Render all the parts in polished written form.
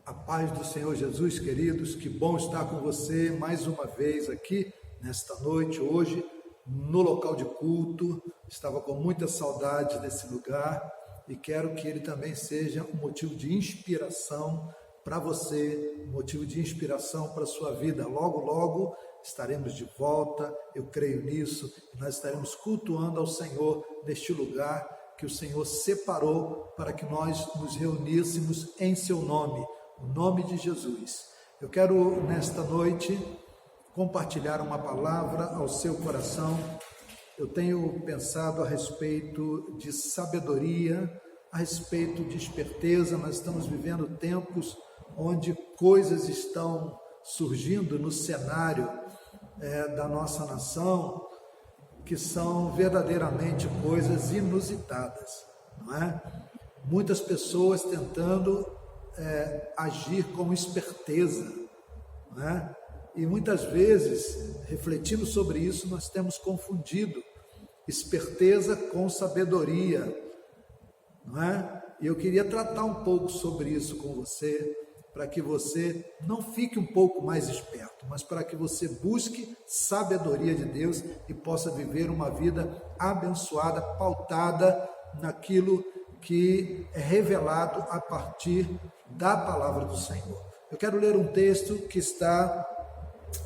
A paz do Senhor Jesus, queridos, que bom estar com você mais uma vez aqui nesta noite, hoje, no local de culto. Estava com muita saudade desse lugar e quero que ele também seja um motivo de inspiração para você, um motivo de inspiração para a sua vida. Logo, logo estaremos de volta, eu creio nisso, e nós estaremos cultuando ao Senhor neste lugar que o Senhor separou para que nós nos reuníssemos em seu nome, o nome de Jesus. Eu quero, nesta noite, compartilhar uma palavra ao seu coração. Eu tenho pensado a respeito de sabedoria, a respeito de esperteza. Nós estamos vivendo tempos onde coisas estão surgindo no cenário da nossa nação, que são verdadeiramente coisas inusitadas, não é? Muitas pessoas tentando agir com esperteza, não é? E muitas vezes, refletindo sobre isso, nós temos confundido esperteza com sabedoria, não é? E eu queria tratar um pouco sobre isso com você, para que você não fique um pouco mais esperto, mas para que você busque sabedoria de Deus e possa viver uma vida abençoada, pautada naquilo que é revelado a partir da palavra do Senhor. Eu quero ler um texto que está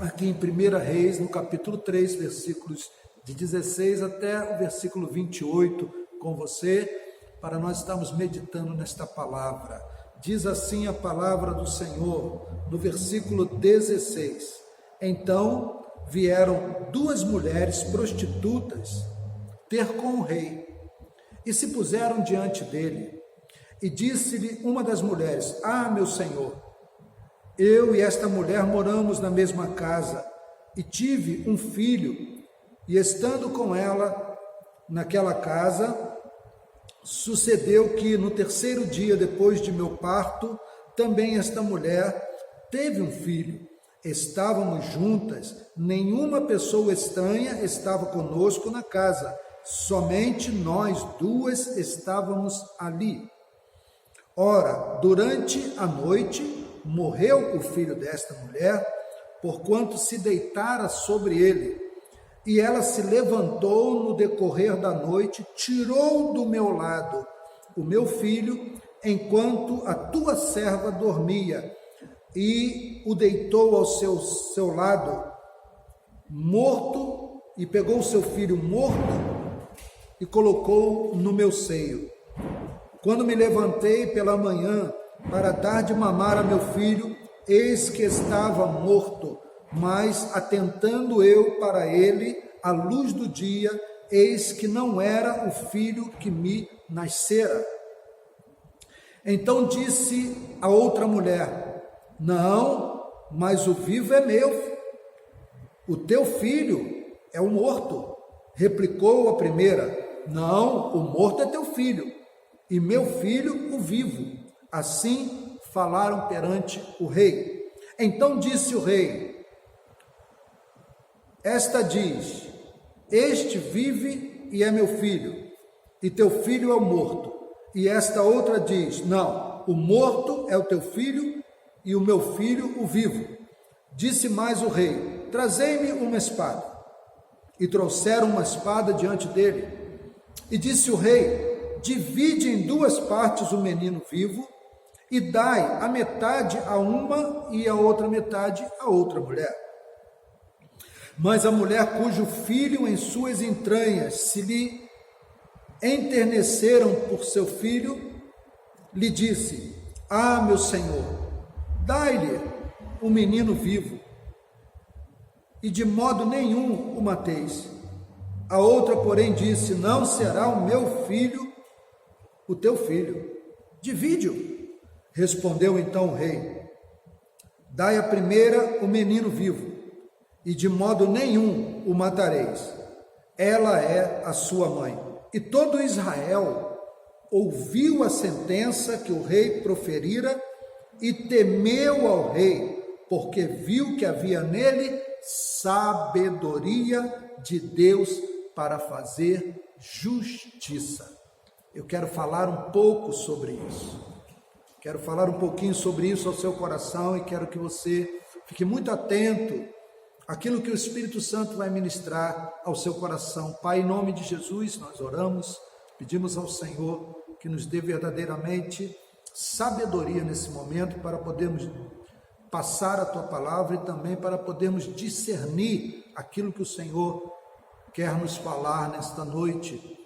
aqui em 1 Reis, no capítulo 3, versículos de 16 até o versículo 28 com você, para nós estarmos meditando nesta palavra. Diz assim a palavra do Senhor, no versículo 16. Então vieram duas mulheres prostitutas ter com o rei, e se puseram diante dele. E disse-lhe uma das mulheres: Ah, meu senhor, eu e esta mulher moramos na mesma casa, e tive um filho, e estando com ela naquela casa, sucedeu que no terceiro dia depois de meu parto, também esta mulher teve um filho. Estávamos juntas, nenhuma pessoa estranha estava conosco na casa, somente nós duas estávamos ali. Ora, durante a noite, morreu o filho desta mulher, porquanto se deitara sobre ele. E ela se levantou no decorrer da noite, tirou do meu lado o meu filho, enquanto a tua serva dormia, e o deitou ao seu lado, morto, e pegou o seu filho morto e colocou no meu seio. Quando me levantei pela manhã para dar de mamar a meu filho, eis que estava morto. Mas, atentando eu para ele, à luz do dia, eis que não era o filho que me nascera. Então disse a outra mulher: Não, mas o vivo é meu, o teu filho é o morto. Replicou a primeira: Não, o morto é teu filho, e meu filho o vivo. Assim falaram perante o rei. Então disse o rei: Esta diz: Este vive e é meu filho, e teu filho é o morto. E esta outra diz: Não, o morto é o teu filho, e o meu filho o vivo. Disse mais o rei: Trazei-me uma espada. E trouxeram uma espada diante dele. E disse o rei: Divide em duas partes o menino vivo, e dai a metade a uma e a outra metade a outra mulher. Mas a mulher cujo filho em suas entranhas se lhe enterneceram por seu filho, lhe disse: Ah, meu senhor, dai-lhe o menino vivo, e de modo nenhum o mateis. A outra, porém, disse: Não será o meu filho o teu filho. Divide-o. Respondeu então o rei: Dai a primeira o menino vivo, e de modo nenhum o matareis. Ela é a sua mãe. E todo Israel ouviu a sentença que o rei proferira e temeu ao rei, porque viu que havia nele sabedoria de Deus para fazer justiça. Eu quero falar um pouco sobre isso. Quero falar um pouquinho sobre isso ao seu coração e quero que você fique muito atento àquilo que o Espírito Santo vai ministrar ao seu coração. Pai, em nome de Jesus, nós oramos, pedimos ao Senhor que nos dê verdadeiramente sabedoria nesse momento para podermos passar a Tua palavra e também para podermos discernir aquilo que o Senhor quer nos falar nesta noite.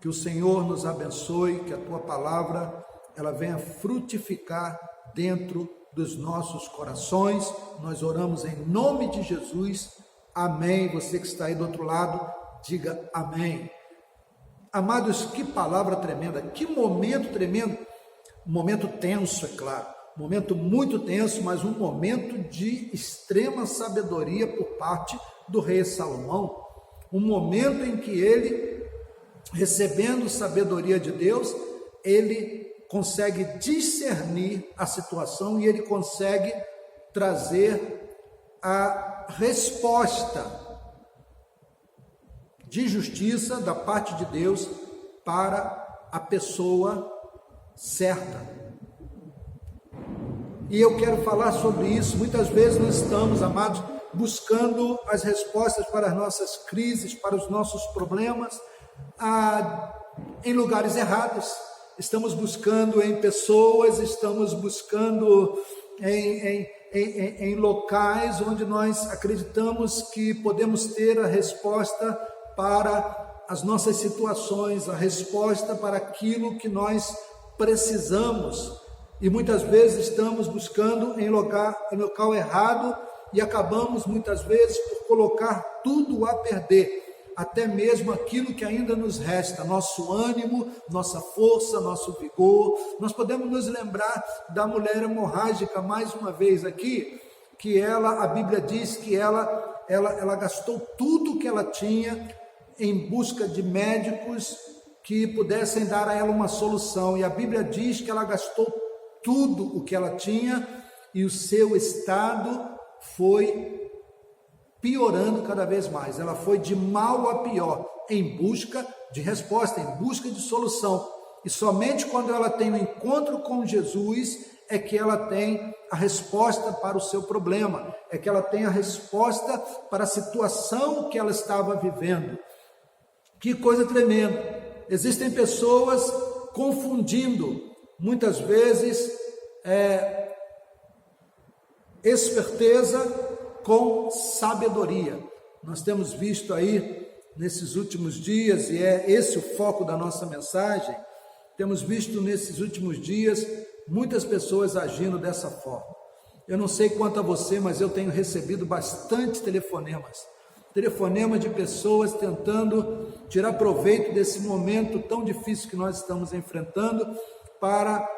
Que o Senhor nos abençoe, que a Tua palavra ela venha frutificar dentro dos nossos corações. Nós oramos em nome de Jesus. Amém. Você que está aí do outro lado, diga amém. Amados, que palavra tremenda, que momento tremendo, um momento tenso, é claro, um momento muito tenso, mas um momento de extrema sabedoria por parte do rei Salomão, um momento em que ele, recebendo sabedoria de Deus, ele consegue discernir a situação e ele consegue trazer a resposta de justiça da parte de Deus para a pessoa certa. E eu quero falar sobre isso. Muitas vezes nós estamos, amados, buscando as respostas para as nossas crises, para os nossos problemas, em lugares errados. Estamos buscando em pessoas, estamos buscando em locais onde nós acreditamos que podemos ter a resposta para as nossas situações, a resposta para aquilo que nós precisamos. E muitas vezes estamos buscando em local errado e acabamos muitas vezes por colocar tudo a perder. Até mesmo aquilo que ainda nos resta, nosso ânimo, nossa força, nosso vigor. Nós podemos nos lembrar da mulher hemorrágica mais uma vez aqui, que a Bíblia diz que ela gastou tudo que ela tinha em busca de médicos que pudessem dar a ela uma solução. E a Bíblia diz que ela gastou tudo o que ela tinha e o seu estado foi piorando cada vez mais. Ela foi de mal a pior, em busca de resposta, em busca de solução. E somente quando ela tem um encontro com Jesus é que ela tem a resposta para o seu problema, é que ela tem a resposta para a situação que ela estava vivendo. Que coisa tremenda! Existem pessoas confundindo, muitas vezes, esperteza com sabedoria. Nós temos visto aí nesses últimos dias, e é esse o foco da nossa mensagem, temos visto nesses últimos dias muitas pessoas agindo dessa forma. Eu não sei quanto a você, mas eu tenho recebido bastante telefonemas de pessoas tentando tirar proveito desse momento tão difícil que nós estamos enfrentando para,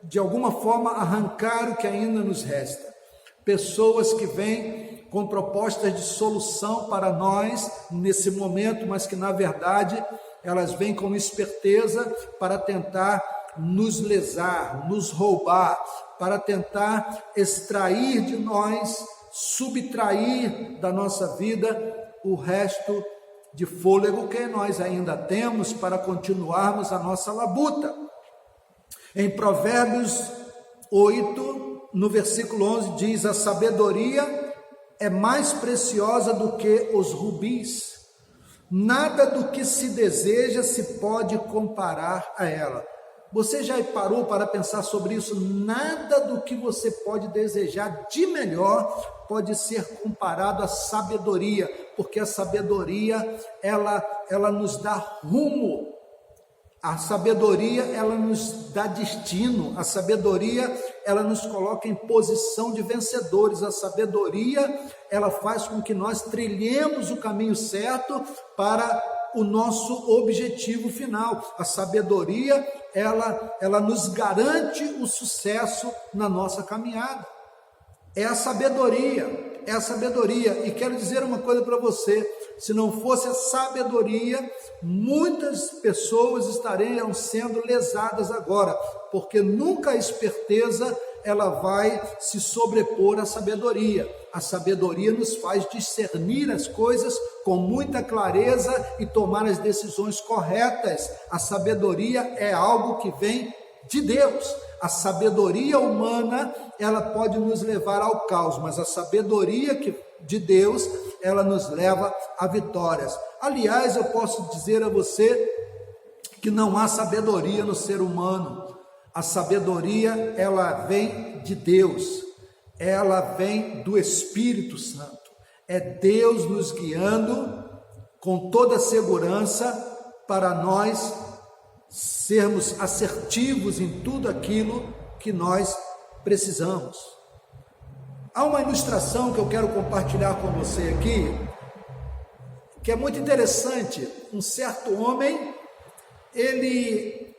de alguma forma, arrancar o que ainda nos resta. Pessoas que vêm com propostas de solução para nós nesse momento, mas que na verdade elas vêm com esperteza para tentar nos lesar, nos roubar, para tentar extrair de nós, subtrair da nossa vida o resto de fôlego que nós ainda temos para continuarmos a nossa labuta. Em Provérbios 8, no versículo 11 diz: a sabedoria é mais preciosa do que os rubis, nada do que se deseja se pode comparar a ela. Você já parou para pensar sobre isso? Nada do que você pode desejar de melhor pode ser comparado à sabedoria, porque a sabedoria ela nos dá rumo. A sabedoria, ela nos dá destino. A sabedoria, ela nos coloca em posição de vencedores. A sabedoria, ela faz com que nós trilhemos o caminho certo para o nosso objetivo final. A sabedoria, ela nos garante o sucesso na nossa caminhada. É a sabedoria. E quero dizer uma coisa para você: se não fosse a sabedoria, muitas pessoas estariam sendo lesadas agora, porque nunca a esperteza ela vai se sobrepor à sabedoria. A sabedoria nos faz discernir as coisas com muita clareza e tomar as decisões corretas. A sabedoria é algo que vem de Deus. A sabedoria humana, ela pode nos levar ao caos, mas a sabedoria de Deus, ela nos leva a vitórias. Aliás, eu posso dizer a você que não há sabedoria no ser humano. A sabedoria, ela vem de Deus, ela vem do Espírito Santo. É Deus nos guiando com toda segurança para nós sermos assertivos em tudo aquilo que nós precisamos. Há uma ilustração que eu quero compartilhar com você aqui, que é muito interessante. Um certo homem, ele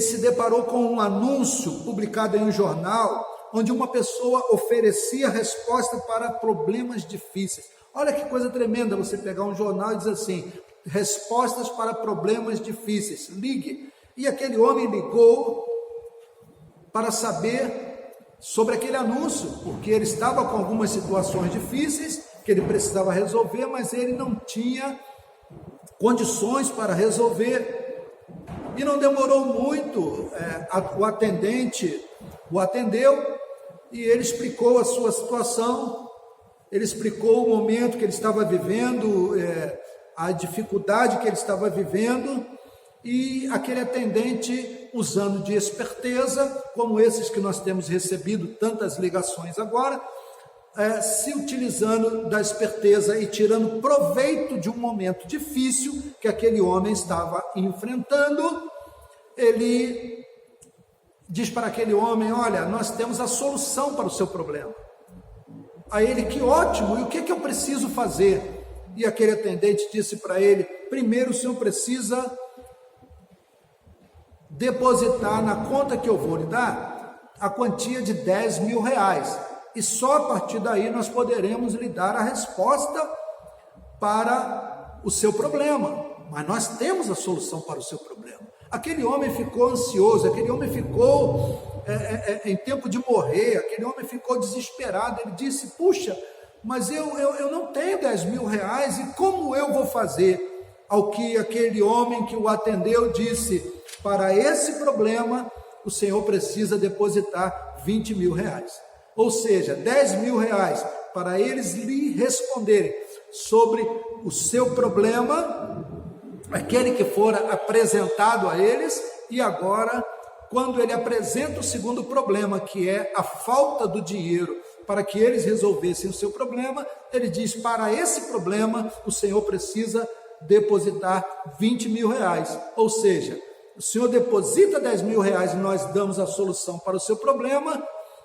se deparou com um anúncio publicado em um jornal, onde uma pessoa oferecia resposta para problemas difíceis. Olha que coisa tremenda você pegar um jornal e dizer assim, respostas para problemas difíceis, ligue. E aquele homem ligou para saber sobre aquele anúncio, porque ele estava com algumas situações difíceis que ele precisava resolver, mas ele não tinha condições para resolver. E não demorou muito, o atendente o atendeu e ele explicou a sua situação, ele explicou o momento que ele estava vivendo, a dificuldade que ele estava vivendo, e aquele atendente, usando de esperteza, como esses que nós temos recebido tantas ligações agora, se utilizando da esperteza e tirando proveito de um momento difícil que aquele homem estava enfrentando, ele diz para aquele homem: olha, nós temos a solução para o seu problema. A ele: que ótimo, e o que eu preciso fazer? E aquele atendente disse para ele: primeiro o senhor precisa depositar na conta que eu vou lhe dar a quantia de 10 mil reais, e só a partir daí nós poderemos lhe dar a resposta para o seu problema, mas nós temos a solução para o seu problema. Aquele homem ficou ansioso, aquele homem ficou em tempo de morrer, aquele homem ficou desesperado. Ele disse: puxa, mas eu não tenho 10 mil reais, e como eu vou fazer? Ao que aquele homem que o atendeu disse: para esse problema o senhor precisa depositar 20 mil reais, ou seja, 10 mil reais para eles lhe responderem sobre o seu problema, aquele que fora apresentado a eles. E agora, quando ele apresenta o segundo problema, que é a falta do dinheiro para que eles resolvessem o seu problema, ele diz: para esse problema o senhor precisa depositar 20 mil reais, ou seja, o senhor deposita 10 mil reais e nós damos a solução para o seu problema,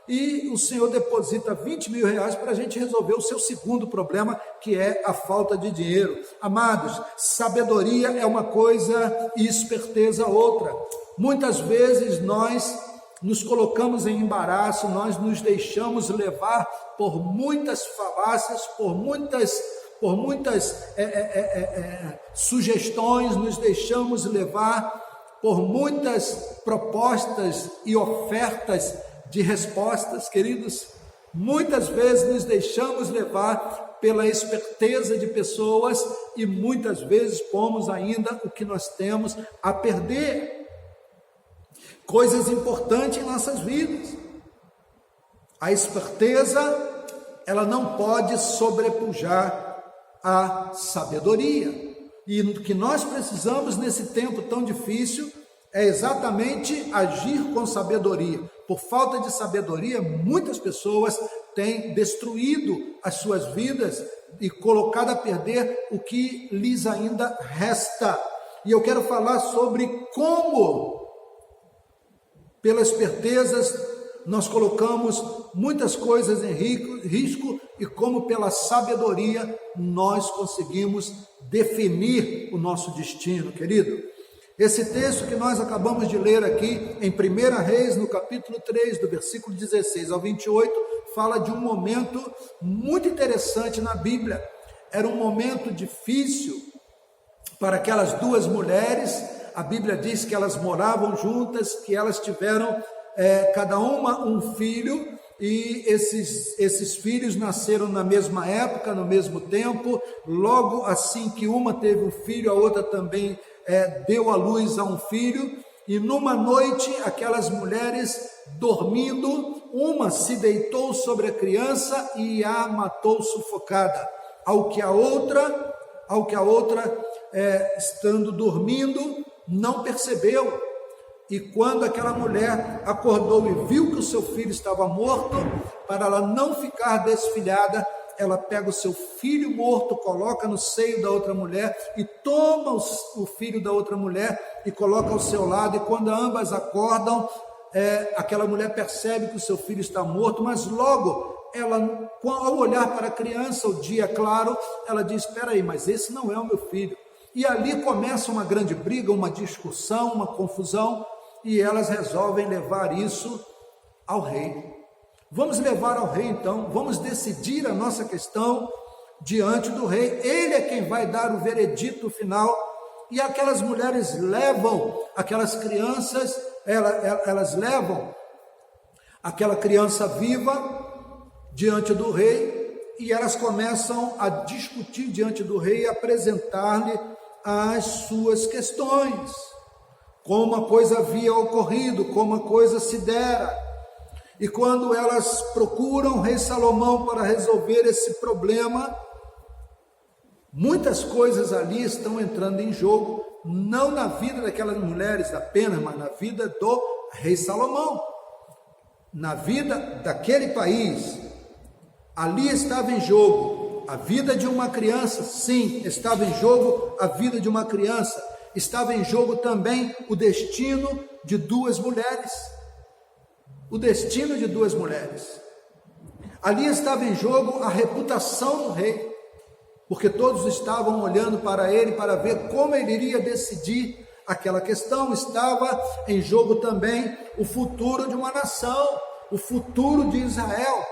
e o senhor deposita 20 mil reais para a gente resolver o seu segundo problema, que é a falta de dinheiro. Amados, sabedoria é uma coisa e esperteza outra. Muitas vezes nós nos colocamos em embaraço, nós nos deixamos levar por muitas falácias, por muitas sugestões, nos deixamos levar por muitas propostas e ofertas de respostas, queridos. Muitas vezes nos deixamos levar pela esperteza de pessoas e muitas vezes pomos ainda o que nós temos a perder. Coisas importantes em nossas vidas. A esperteza, ela não pode sobrepujar a sabedoria. E o que nós precisamos nesse tempo tão difícil é exatamente agir com sabedoria. Por falta de sabedoria, muitas pessoas têm destruído as suas vidas e colocado a perder o que lhes ainda resta. E eu quero falar sobre como, pelas espertezas, nós colocamos muitas coisas em risco e como pela sabedoria nós conseguimos definir o nosso destino, querido. Esse texto que nós acabamos de ler aqui em 1 Reis, no capítulo 3, do versículo 16 ao 28, fala de um momento muito interessante na Bíblia. Era um momento difícil para aquelas duas mulheres. A Bíblia diz que elas moravam juntas, que elas tiveram cada uma um filho, e esses filhos nasceram na mesma época, no mesmo tempo. Logo assim que uma teve um filho, a outra também deu à luz a um filho, E numa noite, aquelas mulheres dormindo, uma se deitou sobre a criança e a matou sufocada, ao que a outra, estando dormindo, não percebeu. E quando aquela mulher acordou e viu que o seu filho estava morto, para ela não ficar desfilhada, ela pega o seu filho morto, coloca no seio da outra mulher e toma o filho da outra mulher e coloca ao seu lado. E quando ambas acordam, aquela mulher percebe que o seu filho está morto, mas logo ela, ao olhar para a criança, o dia claro, ela diz: espera aí, mas esse não é o meu filho. E ali começa uma grande briga, uma discussão, uma confusão, e elas resolvem levar isso ao rei. Vamos levar ao rei então, vamos decidir a nossa questão diante do rei. Ele é quem vai dar o veredito final. E aquelas mulheres levam aquelas crianças, elas levam aquela criança viva diante do rei, e elas começam a discutir diante do rei e apresentar-lhe as suas questões, como a coisa havia ocorrido, como a coisa se dera. E quando elas procuram o rei Salomão para resolver esse problema, muitas coisas ali estão entrando em jogo, não na vida daquelas mulheres apenas, mas na vida do rei Salomão, na vida daquele país. Ali estava em jogo a vida de uma criança, sim, estava em jogo a vida de uma criança, estava em jogo também o destino de duas mulheres. O destino de duas mulheres. Ali estava em jogo a reputação do rei, porque todos estavam olhando para ele para ver como ele iria decidir aquela questão. Estava em jogo também o futuro de uma nação, o futuro de Israel,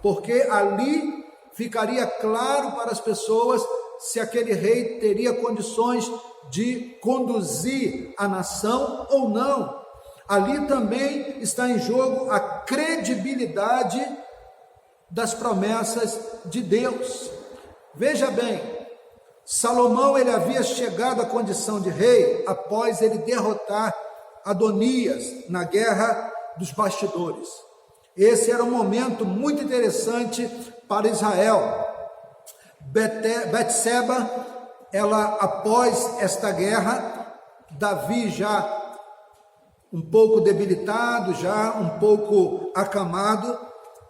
porque ali ficaria claro para as pessoas se aquele rei teria condições de conduzir a nação ou não. Ali também está em jogo a credibilidade das promessas de Deus. Veja bem, Salomão ele havia chegado à condição de rei após ele derrotar Adonias na guerra dos bastidores. Esse era um momento muito interessante para Israel. Betseba, ela após esta guerra, Davi já um pouco debilitado, já um pouco acamado,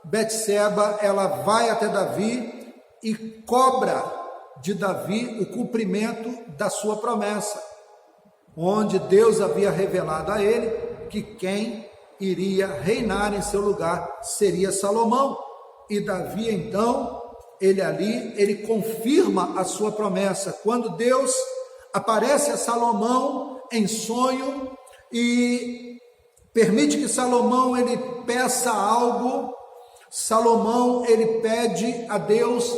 Betseba, ela vai até Davi e cobra de Davi o cumprimento da sua promessa, onde Deus havia revelado a ele que quem iria reinar em seu lugar seria Salomão. E Davi então, ele confirma a sua promessa, quando Deus aparece a Salomão em sonho e permite que Salomão ele peça algo. Salomão ele pede a Deus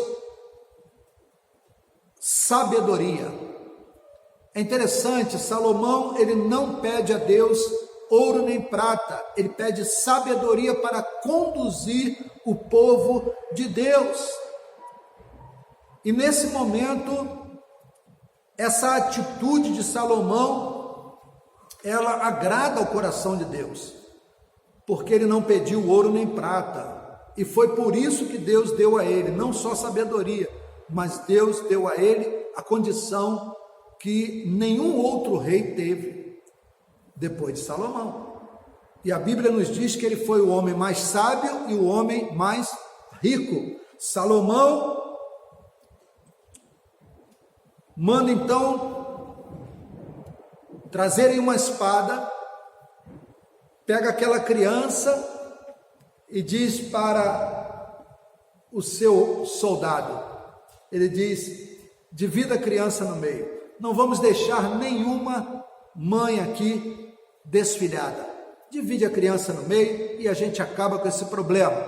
sabedoria. É interessante, Salomão ele não pede a Deus ouro nem prata, ele pede sabedoria para conduzir o povo de Deus. E nesse momento, essa atitude de Salomão, ela agrada ao coração de Deus, porque ele não pediu ouro nem prata, e foi por isso que Deus deu a ele, não só sabedoria, mas Deus deu a ele a condição que nenhum outro rei teve depois de Salomão. E a Bíblia nos diz que ele foi o homem mais sábio e o homem mais rico. Salomão manda então trazerem uma espada, pega aquela criança e diz para o seu soldado, ele diz: divida a criança no meio, não vamos deixar nenhuma mãe aqui desfilhada, divide a criança no meio e a gente acaba com esse problema,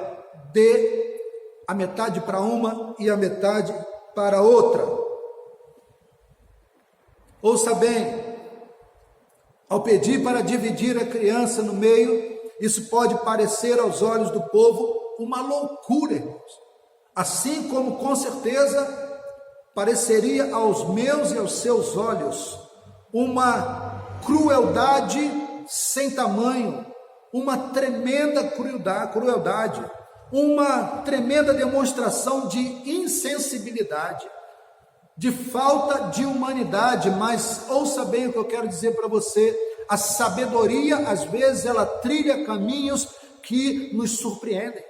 dê a metade para uma e a metade para outra. Ouça bem, ao pedir para dividir a criança no meio, isso pode parecer aos olhos do povo uma loucura, irmãos. Assim como com certeza pareceria aos meus e aos seus olhos uma crueldade sem tamanho, uma tremenda crueldade, uma tremenda demonstração de insensibilidade, de falta de humanidade. Mas ouça bem o que eu quero dizer para você: a sabedoria, às vezes, ela trilha caminhos que nos surpreendem.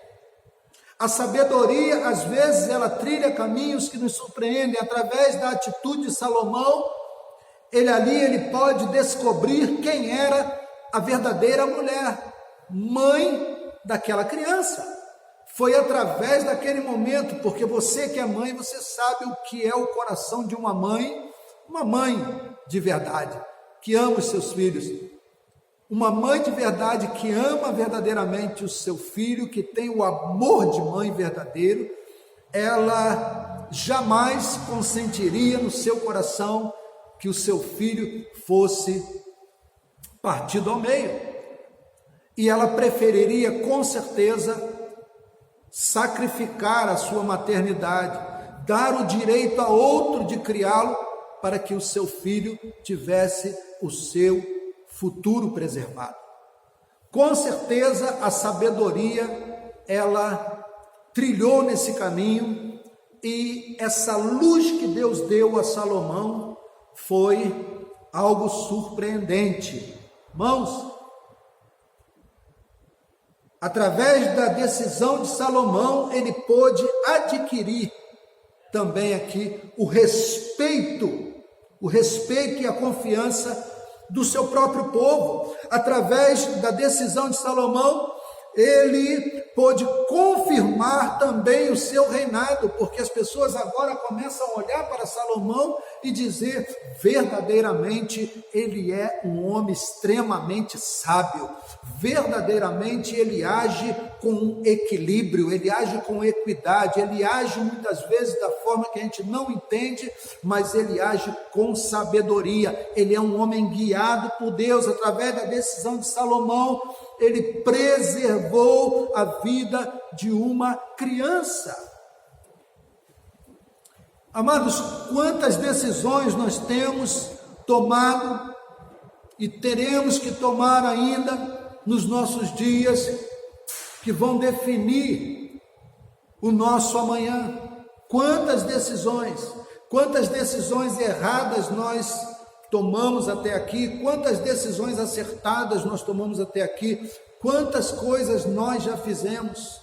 A sabedoria, às vezes, ela trilha caminhos que nos surpreendem. Através da atitude de Salomão, ele pode descobrir quem era a verdadeira mulher, mãe daquela criança. Foi através daquele momento, porque você que é mãe, você sabe o que é o coração de uma mãe de verdade, que ama os seus filhos. Uma mãe de verdade que ama verdadeiramente o seu filho, que tem o amor de mãe verdadeiro, ela jamais consentiria no seu coração que o seu filho fosse partido ao meio. E ela preferiria, com certeza, sacrificar a sua maternidade, dar o direito a outro de criá-lo, para que o seu filho tivesse o seu futuro preservado. Com certeza a sabedoria, ela trilhou nesse caminho, e essa luz que Deus deu a Salomão foi algo surpreendente. Irmãos, através da decisão de Salomão, ele pôde adquirir também aqui o respeito e a confiança do seu próprio povo. Através da decisão de Salomão, ele pôde confirmar também o seu reinado, porque as pessoas agora começam a olhar para Salomão e dizer: verdadeiramente ele é um homem extremamente sábio, verdadeiramente ele age com equilíbrio, ele age com equidade, ele age muitas vezes da forma que a gente não entende, mas ele age com sabedoria. Ele é um homem guiado por Deus. Através da decisão de Salomão, ele preservou a vida de uma criança. Amados, quantas decisões nós temos tomado e teremos que tomar ainda nos nossos dias, que vão definir o nosso amanhã. Quantas decisões erradas nós tomamos até aqui, quantas decisões acertadas nós tomamos até aqui, quantas coisas nós já fizemos,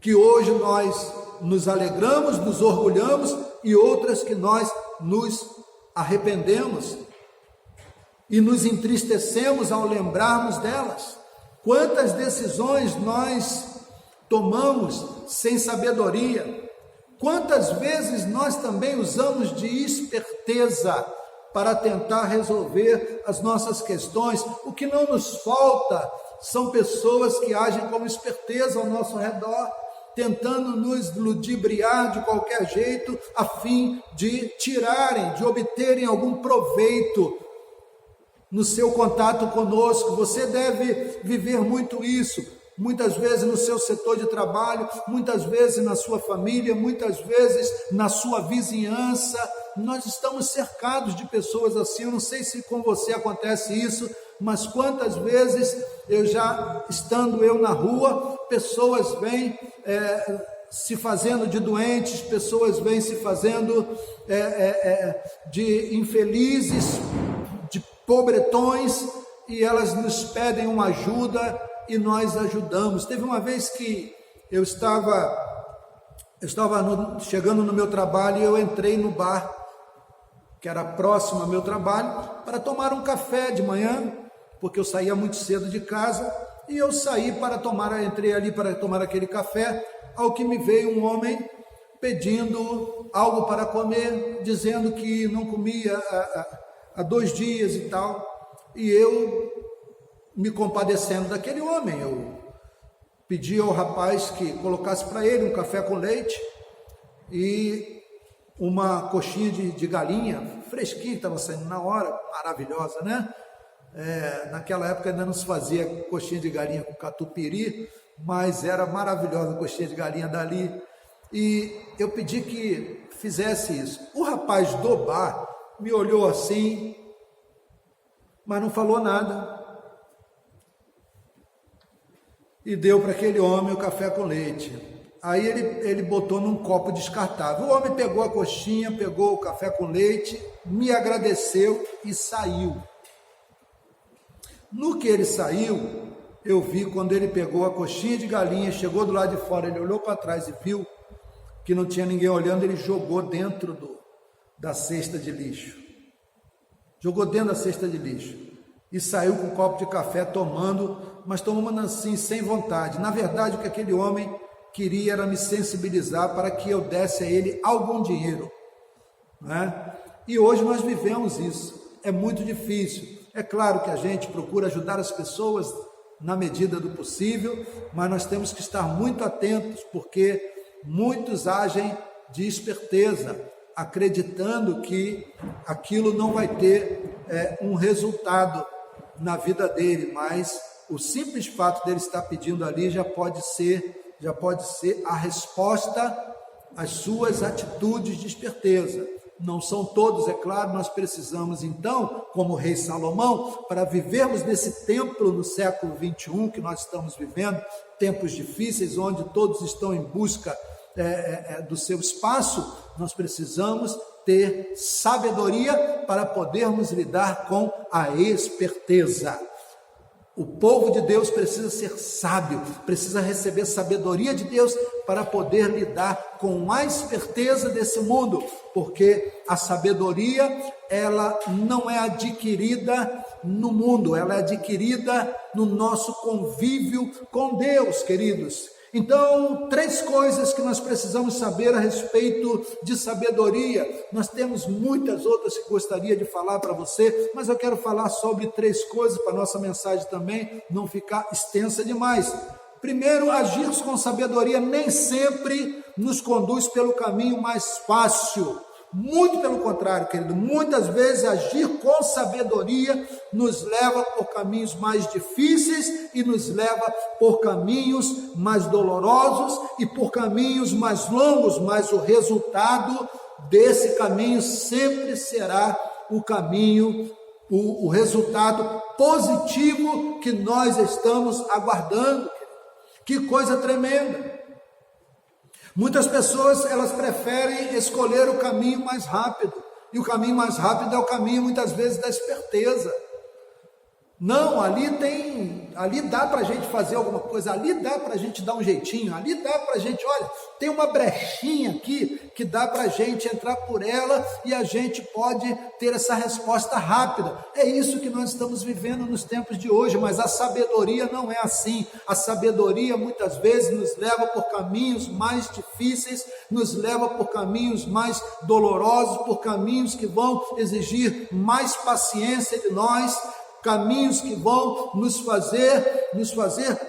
que hoje nós nos alegramos, nos orgulhamos, e outras que nós nos arrependemos e nos entristecemos ao lembrarmos delas. Quantas decisões nós tomamos sem sabedoria, quantas vezes nós também usamos de esperteza para tentar resolver as nossas questões. O que não nos falta são pessoas que agem com esperteza ao nosso redor, tentando nos ludibriar de qualquer jeito, a fim de obterem algum proveito no seu contato conosco. Você deve viver muito isso, muitas vezes no seu setor de trabalho, muitas vezes na sua família, muitas vezes na sua vizinhança. Nós estamos cercados de pessoas assim. Eu não sei se com você acontece isso, mas quantas vezes estando eu na rua, pessoas vêm se fazendo de doentes, pessoas vêm se fazendo de infelizes, de pobretões, e elas nos pedem uma ajuda e nós ajudamos. Teve uma vez que eu estava chegando no meu trabalho e eu entrei no bar, que era próximo ao meu trabalho, para tomar um café de manhã, porque eu saía muito cedo de casa, e eu entrei ali para tomar aquele café, ao que me veio um homem pedindo algo para comer, dizendo que não comia há 2 dias e tal, e eu, me compadecendo daquele homem, eu pedi ao rapaz que colocasse para ele um café com leite e uma coxinha de galinha, fresquinha, estava saindo na hora, maravilhosa, né? Naquela época ainda não se fazia coxinha de galinha com catupiry, mas era maravilhosa a coxinha de galinha dali, e eu pedi que fizesse isso. O rapaz do bar me olhou assim, mas não falou nada. e deu para aquele homem o café com leite. Aí ele botou num copo descartável. O homem pegou a coxinha, pegou o café com leite, me agradeceu e saiu. No que ele saiu, eu vi quando ele pegou a coxinha de galinha, chegou do lado de fora, ele olhou para trás e viu que não tinha ninguém olhando, ele jogou dentro da cesta de lixo. Jogou dentro da cesta de lixo. E saiu com um copo de café tomando, mas tomando assim, sem vontade. Na verdade, o que aquele homem queria era me sensibilizar para que eu desse a ele algum dinheiro, né? E hoje nós vivemos isso. É muito difícil. É claro que a gente procura ajudar as pessoas na medida do possível, mas nós temos que estar muito atentos, porque muitos agem de esperteza, acreditando que aquilo não vai ter um resultado na vida dele, mas o simples fato dele estar pedindo ali já pode ser a resposta às suas atitudes de esperteza. Não são todos, é claro, nós precisamos então, como o rei Salomão, para vivermos nesse templo no século 21 que nós estamos vivendo, tempos difíceis, onde todos estão em busca do seu espaço, nós precisamos ter sabedoria para podermos lidar com a esperteza. O povo de Deus precisa ser sábio, precisa receber sabedoria de Deus para poder lidar com a esperteza desse mundo, porque a sabedoria, ela não é adquirida no mundo, ela é adquirida no nosso convívio com Deus, queridos. Então, 3 coisas que nós precisamos saber a respeito de sabedoria. Nós temos muitas outras que gostaria de falar para você, mas eu quero falar sobre 3 coisas para a nossa mensagem também não ficar extensa demais. Primeiro, agir com sabedoria nem sempre nos conduz pelo caminho mais fácil. Muito pelo contrário, querido, muitas vezes agir com sabedoria nos leva por caminhos mais difíceis e nos leva por caminhos mais dolorosos e por caminhos mais longos, mas o resultado desse caminho sempre será o caminho, o resultado positivo que nós estamos aguardando. Que coisa tremenda! Muitas pessoas, elas preferem escolher o caminho mais rápido, e o caminho mais rápido é o caminho, muitas vezes, da esperteza. Não, ali dá para a gente fazer alguma coisa, ali dá para a gente dar um jeitinho, ali dá para a gente, olha, tem uma brechinha aqui, que dá para a gente entrar por ela, e a gente pode ter essa resposta rápida. É isso que nós estamos vivendo nos tempos de hoje, mas a sabedoria não é assim. A sabedoria, muitas vezes, nos leva por caminhos mais difíceis, nos leva por caminhos mais dolorosos, por caminhos que vão exigir mais paciência de nós, caminhos que vão nos fazer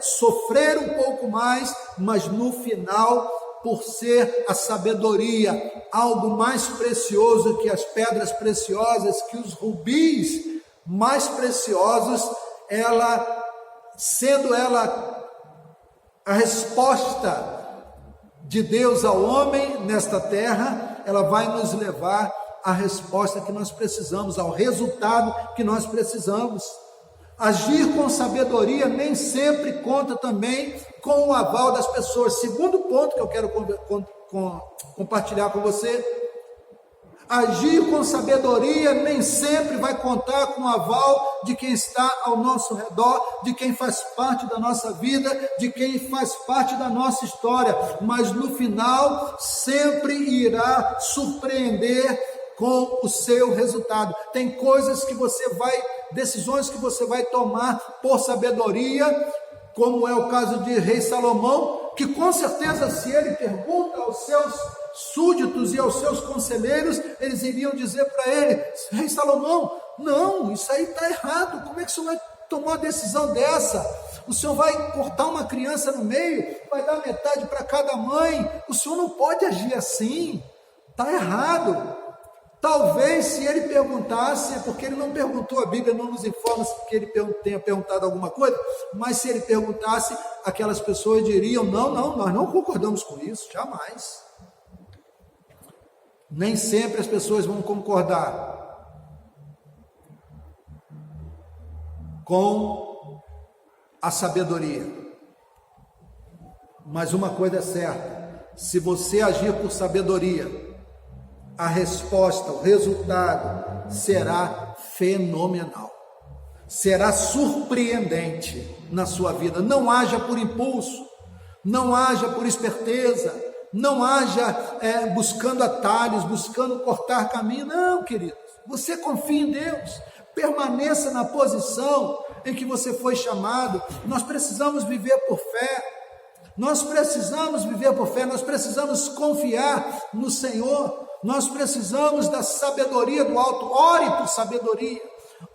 sofrer um pouco mais, mas no final, por ser a sabedoria algo mais precioso que as pedras preciosas, que os rubis mais preciosos, sendo ela a resposta de Deus ao homem nesta terra, ela vai nos levar a resposta que nós precisamos, ao resultado que nós precisamos. Agir com sabedoria nem sempre conta também com o aval das pessoas. Segundo ponto que eu quero compartilhar com você: agir com sabedoria nem sempre vai contar com o aval de quem está ao nosso redor, de quem faz parte da nossa vida, de quem faz parte da nossa história, mas no final sempre irá surpreender com o seu resultado. Tem coisas que decisões que você vai tomar por sabedoria, como é o caso de rei Salomão, que com certeza, se ele pergunta aos seus súditos e aos seus conselheiros, eles iriam dizer para ele: rei Salomão, não, isso aí está errado, como é que o senhor vai tomar uma decisão dessa? O senhor vai cortar uma criança no meio, vai dar metade para cada mãe, o senhor não pode agir assim, está errado. Talvez, se ele perguntasse, porque ele não perguntou, a Bíblia não nos informa que ele tenha perguntado alguma coisa, mas se ele perguntasse, aquelas pessoas diriam: não, nós não concordamos com isso, jamais. Nem sempre as pessoas vão concordar com a sabedoria. Mas uma coisa é certa: se você agir por sabedoria, a resposta, o resultado será fenomenal, será surpreendente na sua vida. Não haja por impulso, não haja por esperteza, não haja buscando atalhos, buscando cortar caminho. Não, queridos, você confia em Deus, permaneça na posição em que você foi chamado. Nós precisamos viver por fé, nós precisamos viver por fé, nós precisamos confiar no Senhor, nós precisamos da sabedoria do alto. Ore por sabedoria,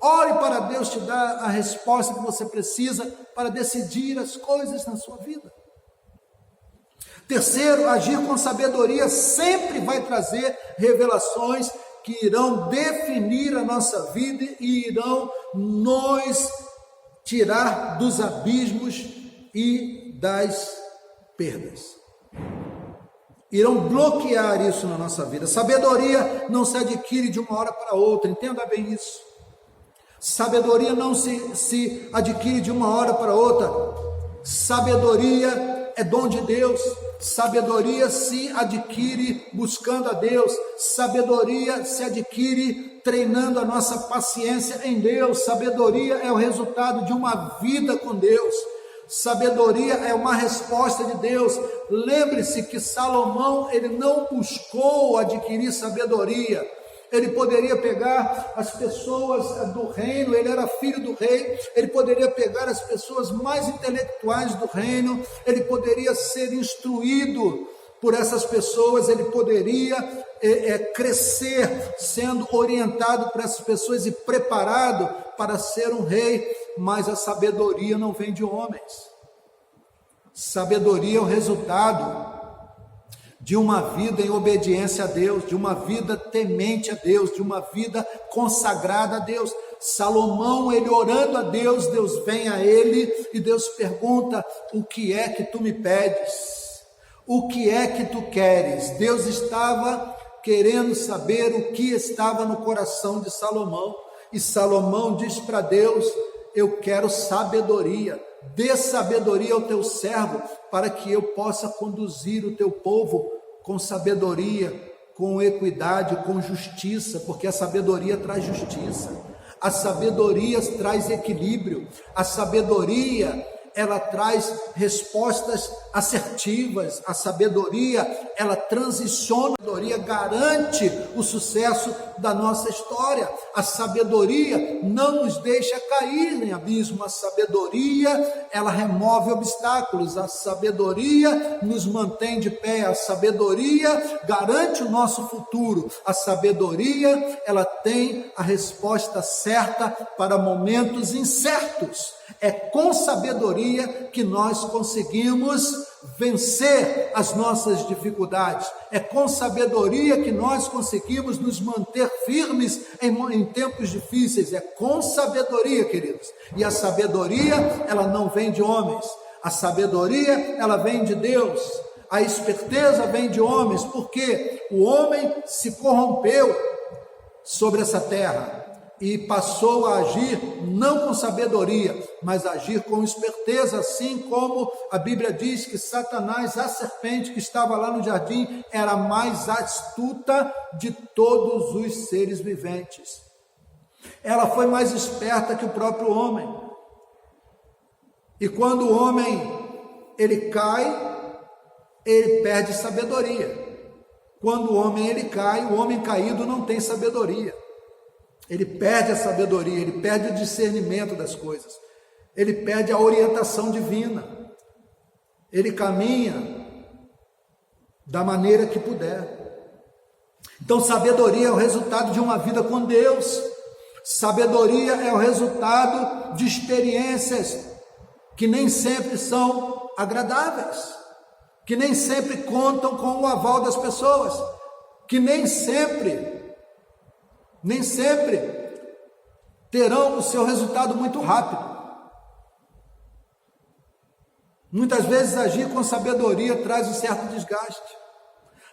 ore para Deus te dar a resposta que você precisa para decidir as coisas na sua vida. Terceiro, agir com sabedoria sempre vai trazer revelações que irão definir a nossa vida e irão nos tirar dos abismos e das perdas. Irão bloquear isso na nossa vida. Sabedoria não se adquire de uma hora para outra, entenda bem isso. Sabedoria não se adquire de uma hora para outra. Sabedoria é dom de Deus. Sabedoria se adquire buscando a Deus. Sabedoria se adquire treinando a nossa paciência em Deus. Sabedoria é o resultado de uma vida com Deus. Sabedoria é uma resposta de Deus. Lembre-se que Salomão, ele não buscou adquirir sabedoria. Ele poderia pegar as pessoas do reino, ele era filho do rei, ele poderia pegar as pessoas mais intelectuais do reino, ele poderia ser instruído por essas pessoas, ele poderia crescer sendo orientado por essas pessoas e preparado para ser um rei, mas a sabedoria não vem de homens. Sabedoria é o resultado de uma vida em obediência a Deus, de uma vida temente a Deus, de uma vida consagrada a Deus. Salomão, ele orando a Deus, Deus vem a ele e Deus pergunta: o que é que tu me pedes? O que é que tu queres? Deus estava querendo saber o que estava no coração de Salomão, e Salomão diz para Deus: eu quero sabedoria, dê sabedoria ao teu servo, para que eu possa conduzir o teu povo com sabedoria, com equidade, com justiça, porque a sabedoria traz justiça, a sabedoria traz equilíbrio, a sabedoria, ela traz respostas assertivas, a sabedoria, ela transiciona, a sabedoria garante o sucesso da nossa história, a sabedoria não nos deixa cair em abismo, a sabedoria, ela remove obstáculos, a sabedoria nos mantém de pé, a sabedoria garante o nosso futuro, a sabedoria, ela tem a resposta certa para momentos incertos. É com sabedoria que nós conseguimos vencer as nossas dificuldades. É com sabedoria que nós conseguimos nos manter firmes em tempos difíceis. É com sabedoria, queridos. E a sabedoria, ela não vem de homens. A sabedoria, ela vem de Deus. A esperteza vem de homens, porque o homem se corrompeu sobre essa terra e passou a agir não com sabedoria, mas agir com esperteza, assim como a Bíblia diz que Satanás, a serpente que estava lá no jardim, era a mais astuta de todos os seres viventes. Ela foi mais esperta que o próprio homem. E quando o homem ele cai, ele perde sabedoria. Quando o homem ele cai, o homem caído não tem sabedoria. Ele perde a sabedoria, ele perde o discernimento das coisas, ele perde a orientação divina, ele caminha da maneira que puder. Então, sabedoria é o resultado de uma vida com Deus, sabedoria é o resultado de experiências que nem sempre são agradáveis, que nem sempre contam com o aval das pessoas, que nem sempre terão o seu resultado muito rápido. Muitas vezes agir com sabedoria traz um certo desgaste,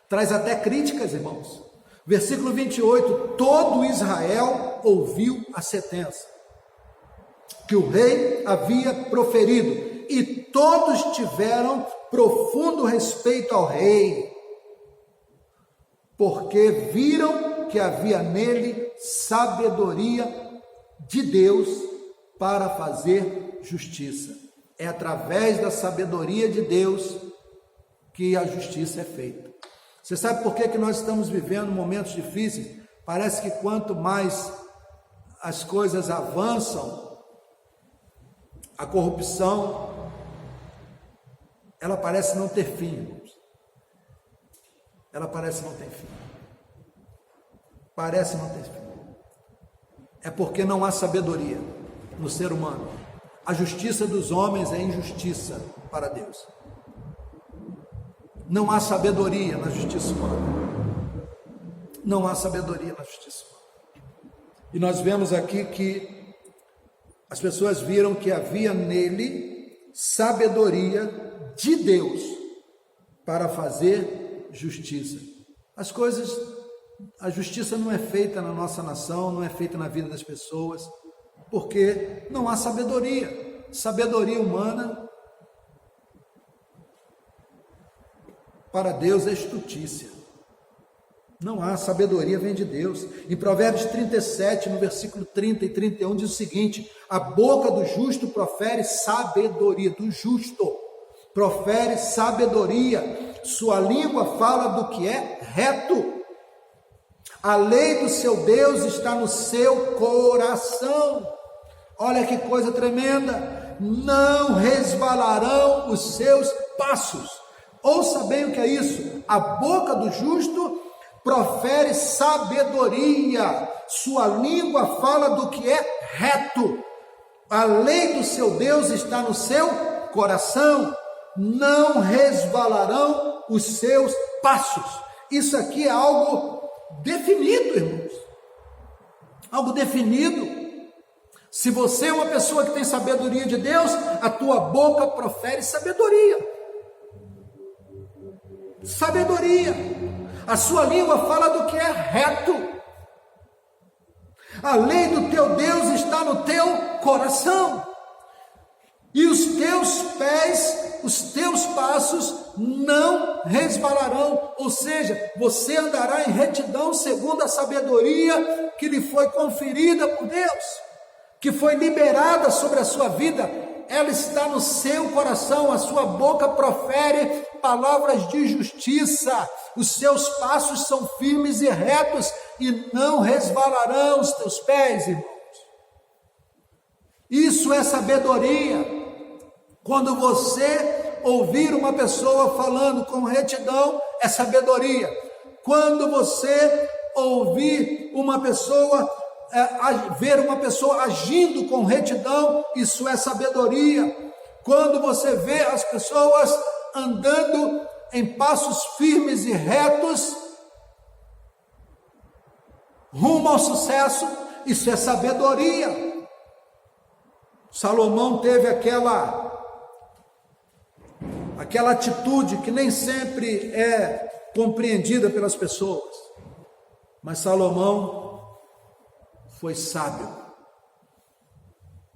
traz até críticas, irmãos. Versículo 28, todo Israel ouviu a sentença que o rei havia proferido, e todos tiveram profundo respeito ao rei, porque viram que havia nele sabedoria de Deus para fazer justiça. É através da sabedoria de Deus que a justiça é feita. Você sabe por que nós estamos vivendo momentos difíceis? Parece que quanto mais as coisas avançam, a corrupção, ela parece não ter fim, irmãos. Ela parece não ter fim. Parece não ter fim. É porque não há sabedoria no ser humano. A justiça dos homens é injustiça para Deus. Não há sabedoria na justiça humana. Não há sabedoria na justiça humana. E nós vemos aqui que as pessoas viram que havia nele sabedoria de Deus para fazer justiça. A justiça não é feita na nossa nação, não é feita na vida das pessoas, porque não há sabedoria. Sabedoria humana para Deus é estutícia. Não há, sabedoria vem de Deus. Em Provérbios 37, no versículo 30 e 31, diz o seguinte: a boca do justo profere sabedoria, do justo profere sabedoria, sua língua fala do que é reto. A lei do seu Deus está no seu coração. Olha que coisa tremenda. Não resvalarão os seus passos. Ouça bem o que é isso. A boca do justo profere sabedoria, sua língua fala do que é reto. A lei do seu Deus está no seu coração. Não resvalarão os seus passos. Isso aqui é algo definido, irmãos. Algo definido. Se você é uma pessoa que tem sabedoria de Deus, a tua boca profere sabedoria. Sabedoria. A sua língua fala do que é reto. A lei do teu Deus está no teu coração. E os teus pés, os teus passos não resvalarão. Ou seja, você andará em retidão segundo a sabedoria que lhe foi conferida por Deus, que foi liberada sobre a sua vida. Ela está no seu coração. A sua boca profere palavras de justiça. Os seus passos são firmes e retos e não resvalarão os teus pés, irmãos. Isso é sabedoria. Quando você ouvir uma pessoa falando com retidão, é sabedoria. Quando você ouvir uma pessoa, ver uma pessoa agindo com retidão, isso é sabedoria. Quando você vê as pessoas andando em passos firmes e retos, rumo ao sucesso, isso é sabedoria. Salomão teve aquela atitude que nem sempre é compreendida pelas pessoas, mas Salomão foi sábio.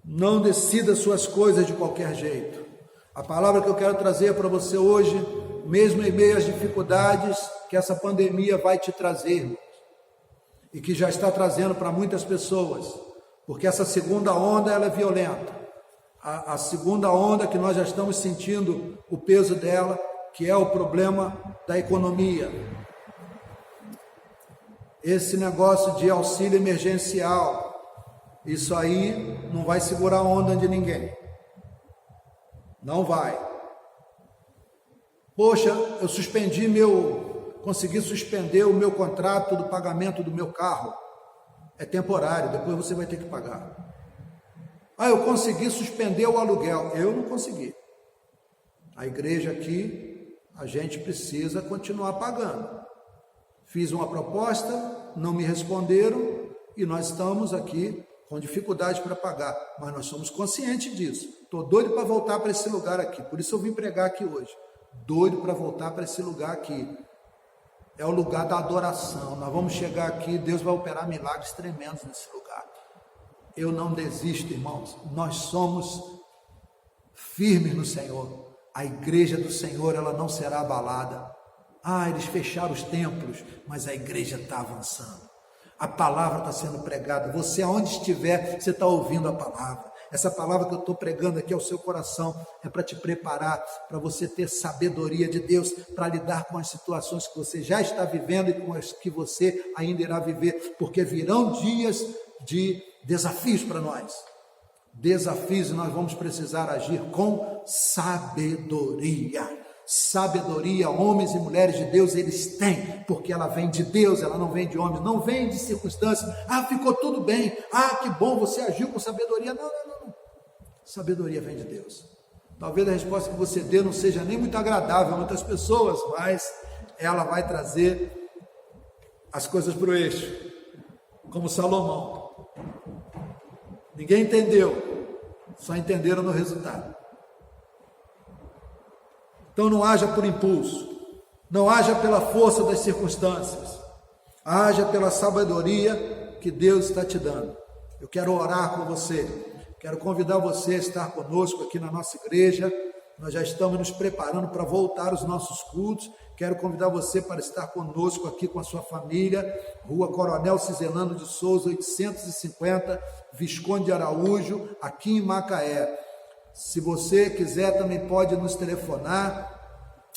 Não decida suas coisas de qualquer jeito. A palavra que eu quero trazer para você hoje, mesmo em meio às dificuldades que essa pandemia vai te trazer, e que já está trazendo para muitas pessoas, porque essa segunda onda ela é violenta. A segunda onda que nós já estamos sentindo o peso dela, que é o problema da economia. Esse negócio de auxílio emergencial, isso aí não vai segurar a onda de ninguém. Não vai. Poxa, eu consegui suspender o meu contrato do pagamento do meu carro. É temporário, depois você vai ter que pagar. Eu consegui suspender o aluguel. Eu não consegui. A igreja aqui, a gente precisa continuar pagando. Fiz uma proposta, não me responderam e nós estamos aqui com dificuldade para pagar. Mas nós somos conscientes disso. Estou doido para voltar para esse lugar aqui. Por isso eu vim pregar aqui hoje. Doido para voltar para esse lugar aqui. É o lugar da adoração. Nós vamos chegar aqui, Deus vai operar milagres tremendos nesse lugar. Eu não desisto, irmãos. Nós somos firmes no Senhor. A igreja do Senhor, ela não será abalada. Eles fecharam os templos, mas a igreja está avançando. A palavra está sendo pregada. Você, aonde estiver, você está ouvindo a palavra. Essa palavra que eu estou pregando aqui ao seu coração é para te preparar, para você ter sabedoria de Deus, para lidar com as situações que você já está vivendo e com as que você ainda irá viver, porque virão dias de desafios para nós. Desafios, e nós vamos precisar agir com sabedoria. Sabedoria, homens e mulheres de Deus, eles têm, porque ela vem de Deus, ela não vem de homens, não vem de circunstâncias. Ficou tudo bem, que bom, você agiu com sabedoria. Não. Sabedoria vem de Deus. Talvez a resposta que você dê não seja nem muito agradável a muitas pessoas, mas ela vai trazer as coisas para o eixo, como Salomão. Ninguém entendeu, só entenderam no resultado. Então não haja por impulso, não haja pela força das circunstâncias, haja pela sabedoria que Deus está te dando. Eu quero orar com você, quero convidar você a estar conosco aqui na nossa igreja. Nós já estamos nos preparando para voltar aos nossos cultos. Quero convidar você para estar conosco aqui com a sua família, Rua Coronel Cizelano de Souza, 850, Visconde de Araújo, aqui em Macaé. Se você quiser, também pode nos telefonar,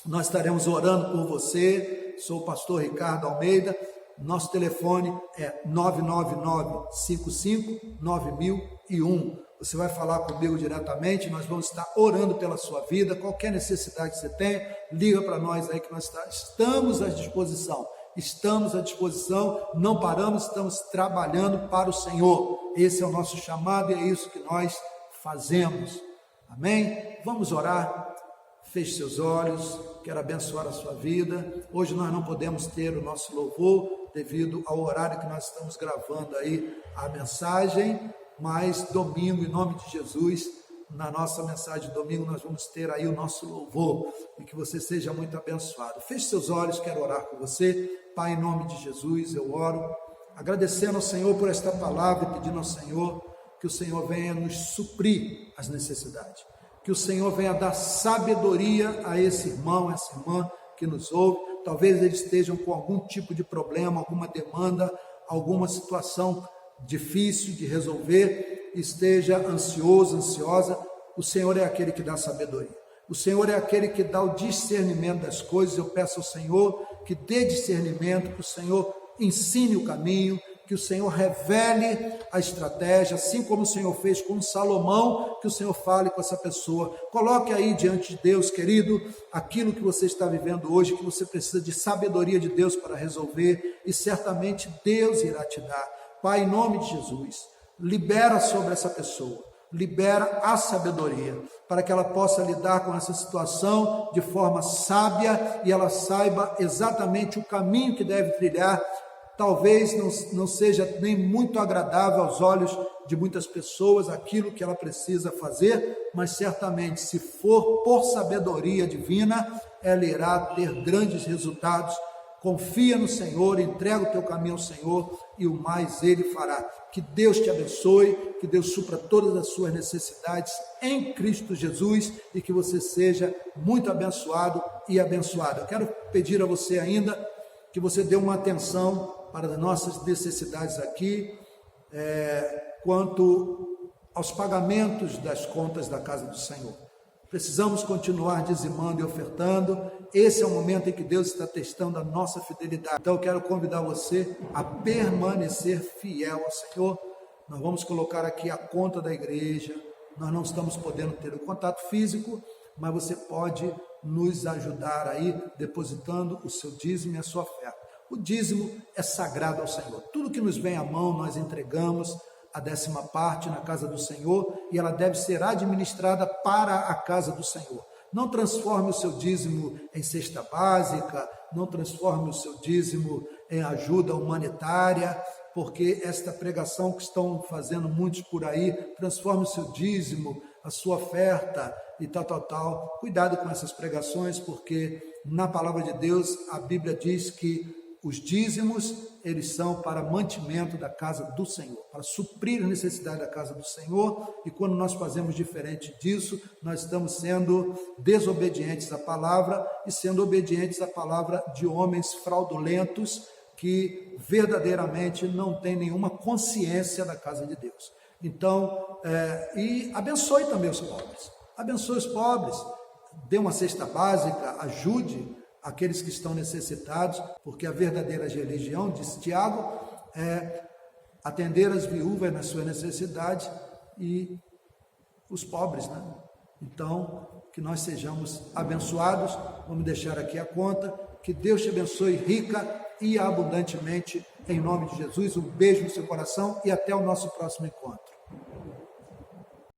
nós estaremos orando por você. Sou o pastor Ricardo Almeida, nosso telefone é 999-55-9001. Você vai falar comigo diretamente, nós vamos estar orando pela sua vida, qualquer necessidade que você tem, liga para nós aí que nós estamos à disposição. Estamos à disposição, não paramos, estamos trabalhando para o Senhor. Esse é o nosso chamado e é isso que nós fazemos. Amém? Vamos orar. Feche seus olhos, quero abençoar a sua vida. Hoje nós não podemos ter o nosso louvor devido ao horário que nós estamos gravando aí a mensagem, mas domingo, em nome de Jesus, na nossa mensagem de domingo nós vamos ter aí o nosso louvor e que você seja muito abençoado. Feche seus olhos, quero orar com você. Pai, em nome de Jesus, eu oro, agradecendo ao Senhor por esta palavra e pedindo ao Senhor que o Senhor venha nos suprir as necessidades, que o Senhor venha dar sabedoria a esse irmão, a essa irmã que nos ouve. Talvez eles estejam com algum tipo de problema, alguma demanda, alguma situação difícil de resolver, esteja ansioso, ansiosa. O Senhor é aquele que dá sabedoria, o Senhor é aquele que dá o discernimento das coisas. Eu peço ao Senhor que dê discernimento, que o Senhor ensine o caminho, que o Senhor revele a estratégia, assim como o Senhor fez com Salomão, que o Senhor fale com essa pessoa. Coloque aí diante de Deus, querido, aquilo que você está vivendo hoje, que você precisa de sabedoria de Deus para resolver, e certamente Deus irá te dar. Pai, em nome de Jesus, libera sobre essa pessoa, libera a sabedoria, para que ela possa lidar com essa situação de forma sábia, e ela saiba exatamente o caminho que deve trilhar. Talvez não seja nem muito agradável aos olhos de muitas pessoas aquilo que ela precisa fazer, mas certamente, se for por sabedoria divina, ela irá ter grandes resultados. Confia no Senhor, entrega o teu caminho ao Senhor e o mais Ele fará. Que Deus te abençoe, que Deus supra todas as suas necessidades em Cristo Jesus e que você seja muito abençoado e abençoada. Eu quero pedir a você ainda que você dê uma atenção para as nossas necessidades aqui, quanto aos pagamentos das contas da casa do Senhor. Precisamos continuar dizimando e ofertando. Esse é o momento em que Deus está testando a nossa fidelidade. Então eu quero convidar você a permanecer fiel ao Senhor. Nós vamos colocar aqui a conta da igreja. Nós não estamos podendo ter o contato físico, mas você pode nos ajudar aí, depositando o seu dízimo e a sua oferta. O dízimo é sagrado ao Senhor. Tudo que nos vem à mão, nós entregamos a 10ª parte na casa do Senhor, e ela deve ser administrada para a casa do Senhor. Não transforme o seu dízimo em cesta básica, não transforme o seu dízimo em ajuda humanitária, porque esta pregação que estão fazendo muitos por aí, transforme o seu dízimo, a sua oferta e tal. Cuidado com essas pregações, porque na palavra de Deus a Bíblia diz que os dízimos, eles são para mantimento da casa do Senhor, para suprir a necessidade da casa do Senhor, e quando nós fazemos diferente disso, nós estamos sendo desobedientes à palavra e sendo obedientes à palavra de homens fraudulentos que verdadeiramente não têm nenhuma consciência da casa de Deus. Então, e abençoe também os pobres, abençoe os pobres, dê uma cesta básica, ajude aqueles que estão necessitados, porque a verdadeira religião, diz Tiago, é atender as viúvas na sua necessidade e os pobres, né? Então, que nós sejamos abençoados. Vamos deixar aqui a conta. Que Deus te abençoe rica e abundantemente, em nome de Jesus. Um beijo no seu coração e até o nosso próximo encontro.